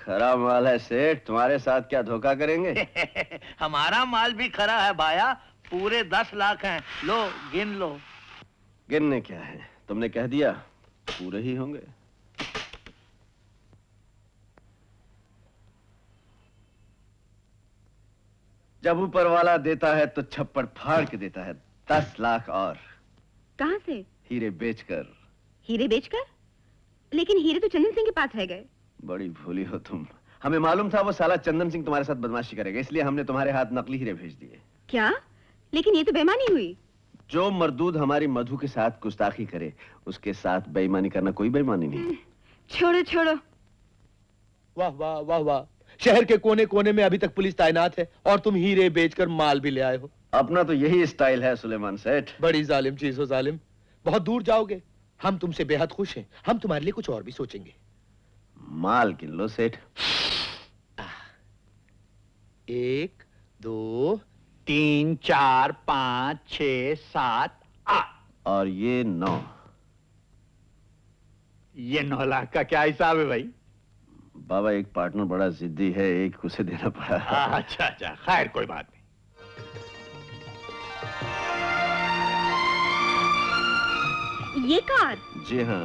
खरा माल है सेठ, तुम्हारे साथ क्या धोखा करेंगे? हमारा माल भी खरा है भाया, पूरे 10 लाख हैं। लो गिन लो। गिनने क्या है, तुमने कह दिया पूरे ही होंगे। जब ऊपर वाला देता है तो छप्पड़ फाड़ के देता है। 10 लाख और। कहां से? हीरे बेचकर। हीरे बेचकर? लेकिन हीरे तो चंदन सिंह के पास रह गए। बड़ी भोली हो तुम। हमें मालूम था वो साला चंदन सिंह तुम्हारे साथ बदमाशी करेगा, इसलिए हमने तुम्हारे हाथ नकली हीरे भेज दिए। क्या? लेकिन ये तो बेईमानी हुई। जो मर्दूद हमारी मधु के साथ गुस्ताखी करे, उसके साथ बेईमानी करना कोई बेईमानी नहीं। छोड़ो छोड़ो। वाह वाह वाह वाह, शहर के कोने कोने में अभी तक पुलिस तैनात है और तुम हीरे बेचकर माल भी ले आए हो। अपना तो यही स्टाइल है सुलेमान सेठ। बड़ी जालिम चीज हो जालिम, बहुत दूर जाओगे। हम तुमसे बेहद खुश हैं, हम तुम्हारे लिए कुछ और भी सोचेंगे। माल गिन लो सेठ। 1 2 3 4 5 6 7 8 और ये 9। ये 9 लाख का क्या हिसाब है भाई? बाबा एक पार्टनर बड़ा जिद्दी है, एक उसे देना पड़ा। अच्छा अच्छा, खैर कोई बात नहीं। ये कार? जी हाँ।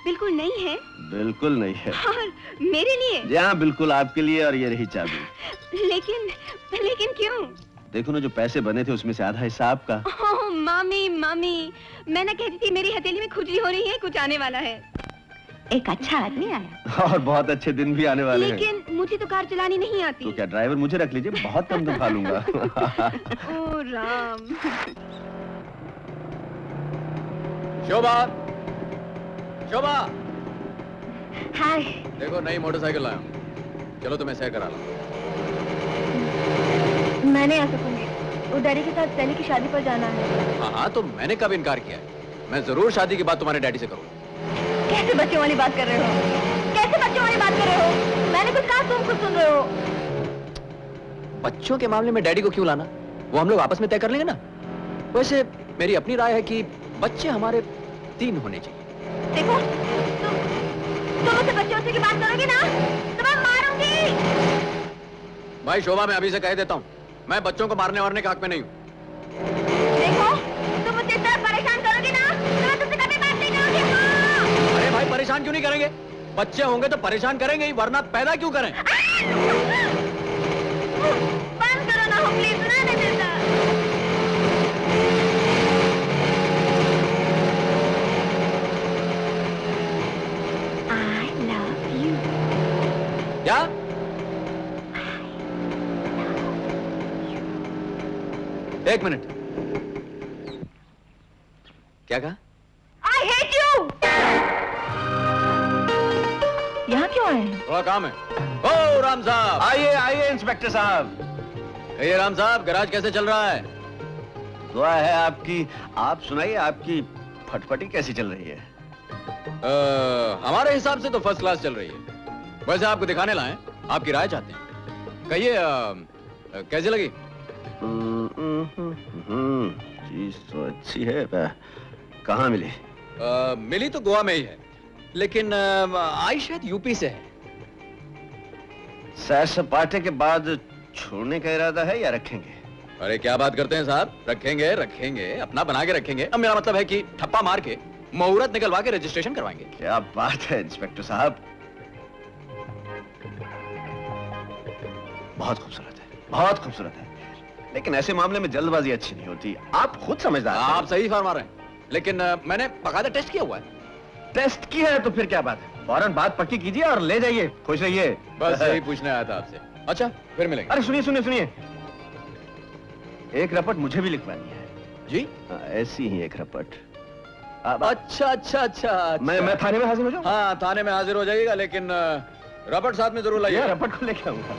बिल्कुल नहीं है। बिल्कुल नहीं है। और मेरे लिए? जी हाँ, बिल्कुल आपके लिए, और ये रही चाबी। लेकिन क्यों? देखो ना, जो पैसे बने थे उसमें से आधा हिस्सा आपका। ओह मामी मामी, मैं ना कहती थी मेरी हथेली में खुजली हो रही है, कुछ आने वाला है। एक अच्छा आदमी आया। और बहुत अच्छे दिन भी आने वाले हैं। लेकिन मुझे तो कार चलानी नहीं आती। तो क्या ड्राइवर मुझे रख लीजिए, बहुत कम तो खा लूंगा। ओह राम। शोभा, शोभा, हाय। देखो नई मोटरसाइकिल लाया हूं, चलो तुम्हें सैर करा लो। मैं नहीं आ सकूंगी, वो डैडी के साथ सैली की शादी पर जाना है। हाँ हाँ, तो मैंने कब इनकार किया है? मैं जरूर शादी की बात तुम्हारे डैडी से करूंगा। कैसे बच्चों वाली बात कर रहे हो? कैसे बच्चों वाली बात कर रहे हो? मैंने कुछ कहा, तुम कुछ सुन रहे हो? बच्चों के मामले में डैडी को क्यों लाना? वो हम लोग आपस में तय कर लेंगे ना। वैसे मेरी अपनी राय है कि बच्चे हमारे 3 होने चाहिए। देखो, तुम मुझसे बच्चों की बात करोगे ना तो मैं मारूंगी। भाई शोभा, मैं अभी से कह देता हूँ, मैं बच्चों को मारने वारने के हक में नहीं हूँ। देखो, तुम मुझे इतना परेशान करोगे ना तो मैं तुमसे कभी बात नहीं करूंगी। हाँ। अरे भाई, परेशान क्यों नहीं करेंगे? बच्चे होंगे तो परेशान करेंगे ही, वरना पैदा क्यों करें? बंद करो ना, हो प्लीज, सुना नहीं देता। I love you. क्या? एक मिनट, क्या कहा? I hate you. यहाँ क्यों आए हैं? थोड़ा काम है। ओ राम साहब, आइए आइए इंस्पेक्टर साहब। कहिए राम साहब, गैराज कैसे चल रहा है? दुआ है आपकी। आप सुनाइए, आपकी फटफटी कैसी चल रही है? हमारे हिसाब से तो फर्स्ट क्लास चल रही है। वैसे आपको दिखाने लाए, आपकी राय चाहते हैं। कहिए कैसी लगी? चीज तो अच्छी है। कहाँ मिली? मिली तो गोवा में ही है, लेकिन आई शायद यूपी से है। सैर सपाटे के बाद छोड़ने का इरादा है या रखेंगे? अरे क्या बात करते हैं साहब, रखेंगे रखेंगे, अपना बना के रखेंगे। अब मेरा मतलब है कि ठप्पा मार के मुहूर्त निकलवा के रजिस्ट्रेशन करवाएंगे। क्या बात है इंस्पेक्टर साहब, बहुत खूबसूरत है, बहुत खूबसूरत है। लेकिन ऐसे मामले में जल्दबाजी अच्छी नहीं होती, आप खुद समझदार हैं। आप सही फरमा रहे हैं, लेकिन मैंने बकायदा टेस्ट किया हुआ है। टेस्ट की है तो फिर क्या बात है, फौरन बात पक्की कीजिए और ले जाइए, खुश रहिए। बस यही पूछने आया था आपसे। अच्छा, फिर मिलेंगे। अरे सुनिए सुनिए सुनिए, एक रपट मुझे भी लिखवानी है जी। ऐसी ही एक रपट। अच्छा अच्छा अच्छा, मैं थाने में हाजिर हो जाऊं? हाँ, थाने में हाजिर हो जाइएगा, लेकिन रपट साथ में जरूर लाइए। रपट को लेके आऊंगा।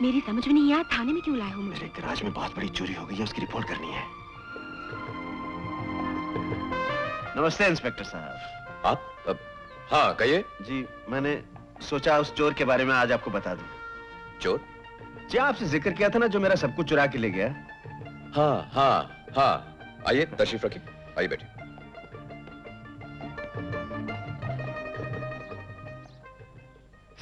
मेरी समझ में नहीं आया, थाने में क्यों लाए हो मुझे? मेरे गैराज में बहुत बड़ी चोरी हो गई है, उसकी रिपोर्ट करनी है। नमस्ते इंस्पेक्टर साहब। आप? हाँ कहिए। जी, मैंने सोचा उस चोर के बारे में आज आपको बता दूं। चोर? जी, आपसे जिक्र किया था ना, जो मेरा सब कुछ चुरा के ले गया। हाँ हाँ हाँ, आइए तशरीफ रखिए, आइए बैठिए।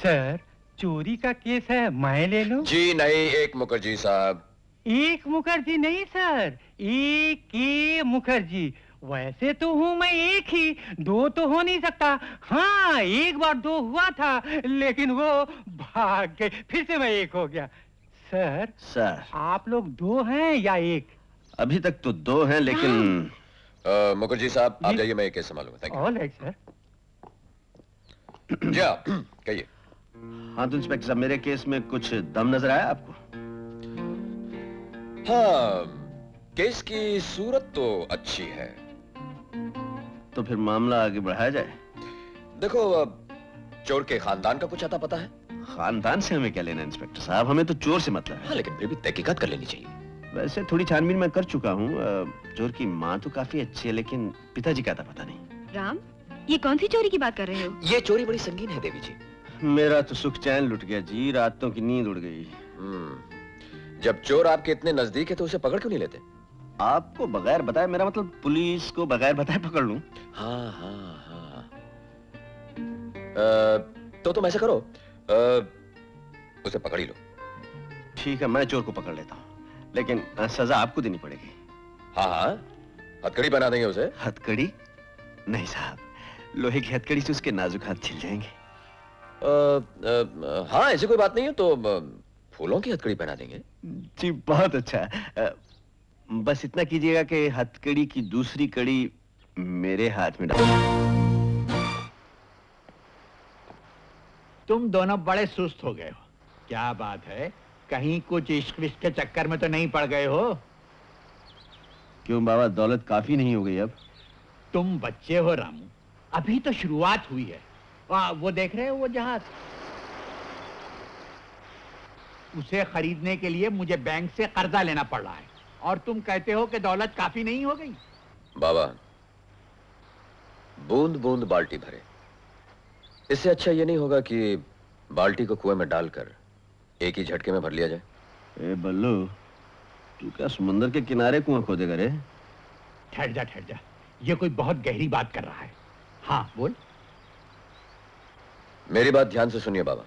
सर, चोरी का केस है, मैं ले लूं? जी नहीं, एक मुखर्जी साहब। एक मुखर्जी नहीं सर, एक के मुखर्जी। वैसे तो हूँ मैं एक ही, दो तो हो नहीं सकता। हाँ, एक बार दो हुआ था, लेकिन वो भाग गए, फिर से मैं एक हो गया। सर, आप लोग दो हैं या एक? अभी तक तो दो हैं, लेकिन मुखर्जी साहब, आप जी। जाइए, मैं एक केस संभालूंगा। Thank all right sir. You. जी हाँ, कहिए। हाँ तो इंस्पेक्टर साहब, मेरे केस में कुछ दम नजर आया आपको? हाँ, केस की सूरत तो अच्छी है। तो फिर मामला आगे बढ़ाया जाए। देखो, चोर के खानदान का कुछ अता पता है? खानदान से हमें क्या लेना इंस्पेक्टर साहब, हमें तो चोर से मतलब है। हाँ, लेकिन फिर भी तहकीकात कर लेनी चाहिए। वैसे थोड़ी छानबीन मैं कर चुका हूँ। चोर की माँ तो काफी अच्छी है, लेकिन पिताजी का पता नहीं। राम, ये कौन सी चोरी की बात कर रहे हो? ये चोरी बड़ी संगीन है देवी जी। मेरा तो सुख चैन लुट गया जी, रातों की नींद उड़ गई। जब चोर आपके इतने नजदीक है तो उसे पकड़ क्यों नहीं लेते? आपको बगैर बताए, मेरा मतलब पुलिस को बगैर बताए पकड़ लूं? हाँ हाँ हाँ। तो तुम ऐसा करो, उसे पकड़ ही लो। ठीक है, मैं चोर को पकड़ लेता हूँ, लेकिन सजा आपको देनी पड़ेगी। हाँ हाँ, हथकड़ी बना देंगे उसे। हथकड़ी? नहीं साहब, लोहे की हथकड़ी से उसके नाजुक हाथ छिल जाएंगे। हाँ, ऐसी कोई बात नहीं है तो फूलों की हथकड़ी पहना देंगे। जी बहुत अच्छा। बस इतना कीजिएगा कि हथकड़ी की दूसरी कड़ी मेरे हाथ में डाल। तुम दोनों बड़े सुस्त हो गए हो। क्या बात है, कहीं कुछ इश्क विश्क के चक्कर में तो नहीं पड़ गए हो? क्यों बाबा, दौलत काफी नहीं हो गई अब? तुम बच्चे हो रामू, अभी तो शुरुआत हुई है। वो देख रहे हो वो जहाज? उसे खरीदने के लिए मुझे बैंक से कर्जा लेना पड़ रहा है, और तुम कहते हो कि दौलत काफी नहीं हो गई। बाबा, बूंद बूंद बाल्टी भरे। इससे अच्छा ये नहीं होगा कि बाल्टी को कुएं में डालकर एक ही झटके में भर लिया जाए? ए बल्लू, तू क्या समुंदर के किनारे कुआं खोदेगा रे? ठहर जा, ये कोई बहुत गहरी बात कर रहा है। हाँ बोल। मेरी बात ध्यान से सुनिए बाबा।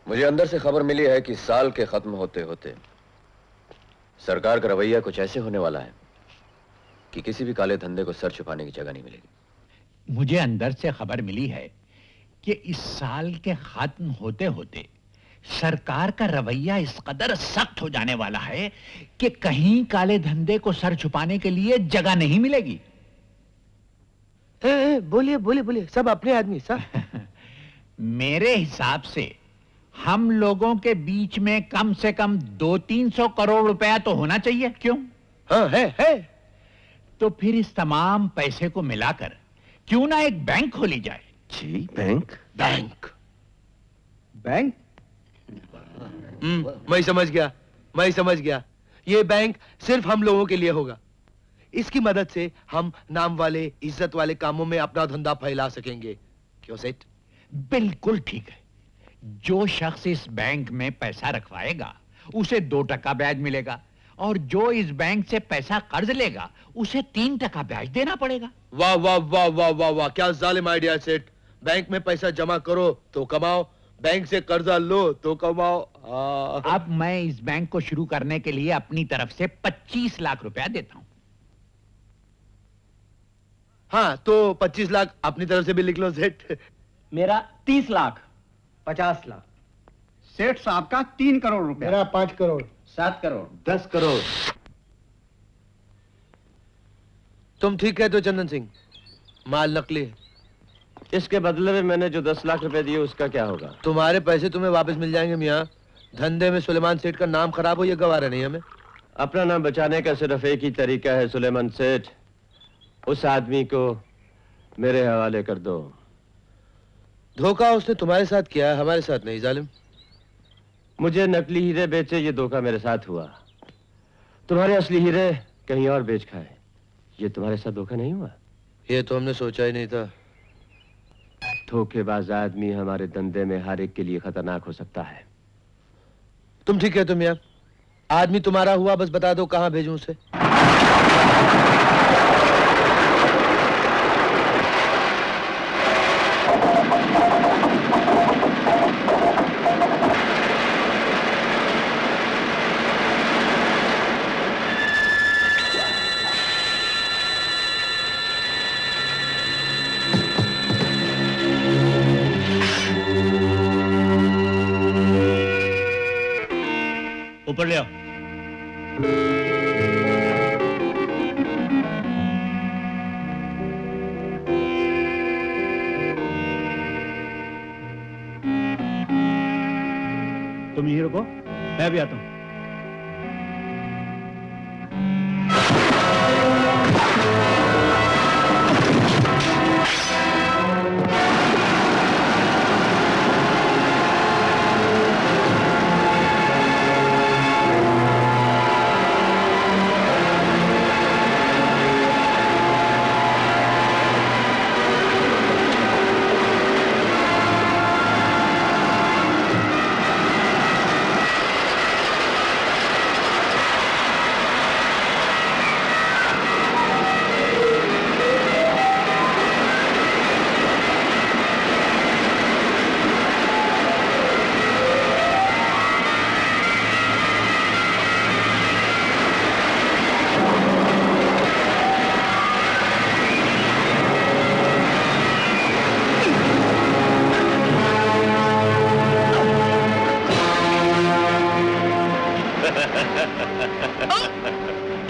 मुझे अंदर से खबर मिली है कि साल के खत्म होते होते सरकार का रवैया कुछ ऐसे होने वाला है कि किसी भी काले धंधे को सर छुपाने की जगह नहीं मिलेगी। मुझे अंदर से खबर मिली है कि इस साल के खत्म होते होते सरकार का रवैया इस कदर सख्त हो जाने वाला है कि कहीं काले धंधे को सर छुपाने के लिए जगह नहीं मिलेगी। बोलिए बोलिए बोलिए, सब अपने आदमी सब। मेरे हिसाब से हम लोगों के बीच में कम से कम 200-300 करोड़ रुपया तो होना चाहिए। क्यों? हाँ है। तो फिर इस तमाम पैसे को मिलाकर क्यों ना एक बैंक खोली जाए? जी बैंक? बैंक? मैं समझ गया। ये बैंक सिर्फ हम लोगों के लिए होगा। इसकी मदद से हम नाम वाले, इज्जत वाले कामों में अपना धंधा फैला सकेंगे। क्यों सेठ? बिल्कुल ठीक है। जो शख्स इस बैंक में पैसा रखवाएगा उसे 2% ब्याज मिलेगा, और जो इस बैंक से पैसा कर्ज लेगा उसे 3% ब्याज देना पड़ेगा। वाह वाह वाह वाह वाह वाह, क्या जालिम आइडिया सेठ। बैंक में पैसा जमा करो तो कमाओ, बैंक से कर्जा लो तो कमाओ। अब मैं इस बैंक को शुरू करने के लिए अपनी तरफ से 25 लाख रुपया देता हूं। हाँ, तो 25 लाख अपनी तरफ से भी लिख लो सेठ। मेरा 30 लाख, 50 लाख। सेठ साहब का 3 करोड़ रुपया। मेरा 5 करोड़। 7 करोड़। 10 करोड़। तुम ठीक कहते हो चंदन सिंह, माल नकली है। इसके बदले में मैंने जो 10 लाख रुपए दिए उसका क्या होगा? तुम्हारे पैसे तुम्हें वापस मिल जाएंगे मियाँ। धंधे में सुलेमान सेठ का नाम खराब हो, ये गवारा नहीं हमें। अपना नाम बचाने का सिर्फ एक ही तरीका है सुलेमान सेठ, उस आदमी को मेरे हवाले कर दो। धोखा उसने तुम्हारे साथ किया है, हमारे साथ नहीं जालिम। मुझे नकली हीरे बेचे, ये धोखा मेरे साथ हुआ। तुम्हारे असली हीरे कहीं और बेच खाए, ये तुम्हारे साथ धोखा नहीं हुआ? ये तो हमने सोचा ही नहीं था। धोखेबाज आदमी हमारे धंधे में हर एक के लिए खतरनाक हो सकता है। तुम ठीक कहते हो मियाँ। आदमी तुम्हारा हुआ, बस बता दो कहाँ भेजूं उसे। अभी रुको, मैं भी आता हूँ।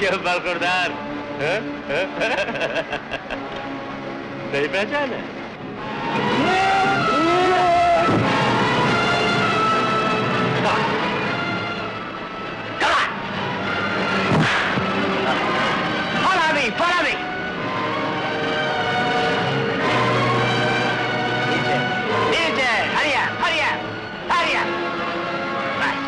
क्यों बरखुरदार? नहीं पहचाना? Follow me. नीचे, hurry up. Right.